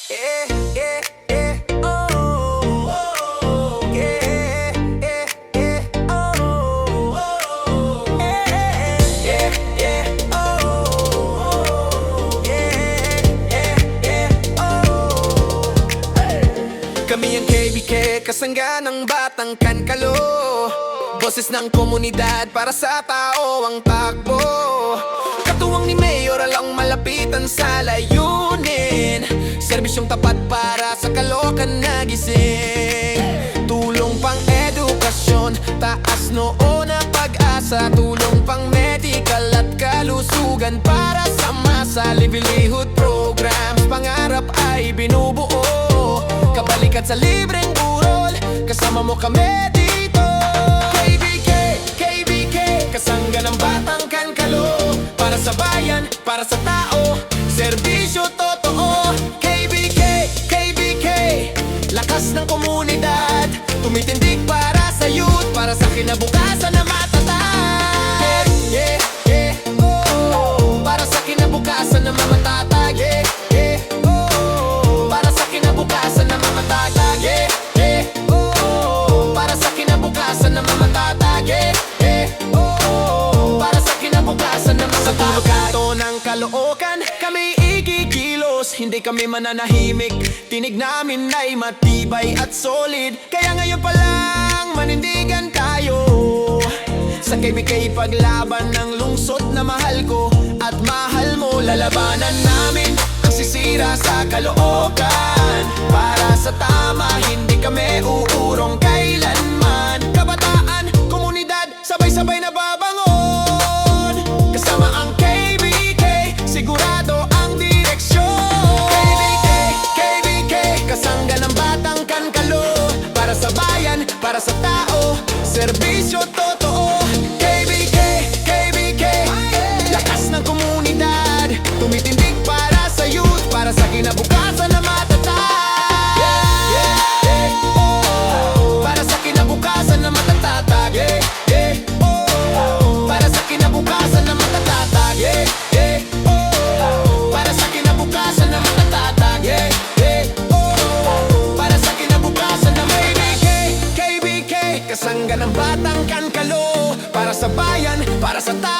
Yeah, yeah, yeah, oh, oh, yeah, yeah, yeah, oh, oh, yeah, yeah, yeah, oh, yeah, yeah, yeah, oh. Kami ang KBK, kasangga ng batang kankalo. Boses ng komunidad para sa tao ang takbo. Katuwang ni Mayor alang malapitan sa layunin. Serbisyong tapat para sa Caloocan na gising. Tulong pang edukasyon, taas noo na pag-asa. Tulong pang medical at kalusugan para sa masa. Livelihood programs, pangarap ay binubuo. Kabalikat sa libreng burol, kasama mo kami dito. KBK, KBK, kasangga ng batang kankalo. Para sa bayan, para sa tao, serbisyo totoo. KBK, KBK, lakas ng komunidad. Tumitindig para sa youth, para sa kinabukasan na matatag. Yeah, yeah, oh, para sa kinabukasan na mamatatag. Yeah, yeah, oh, para sa kinabukasan na mamatatag. Yeah, yeah, oh, para sa kinabukasan na mamatatag. Yeah, yeah, oh, para sa kinabukasan na mamatatag. Sa tulog kanto ng Caloocan, kami ikikilos, hindi kami mananahimik. Tinig namin ay matibay at solid. Kaya ngayon pa lang manindigan tayo. Sa KBK paglaban ng lungsod na mahal ko at mahal mo. Lalabanan namin ang sisira sa Caloocan. Para sa tama, hindi kami uurong kailanman. Kabataan, komunidad, sabay-sabay na babangon. Kasama ang KBK, sigurado ang direksyon. KBK, KBK, kasangga ng batang kankalo. Para sa bayan, para sa tao, serbisyo totoo. KBK, KBK, lakas ng komunidad. Tumitindig para sa youth, para sa kinabukasan na matatag. Yeah, yeah, oh, para sa kinabukasan na matatatag. Yeah, yeah, oh, para sa kinabukasan na matatatag. Yeah, yeah, oh, para sa kinabukasan na matatatag. Yeah, yeah, oh, para sa kinabukasan na KBK, KBK, kasangga ng batang kankalo. Para sa bayan, para sa tao,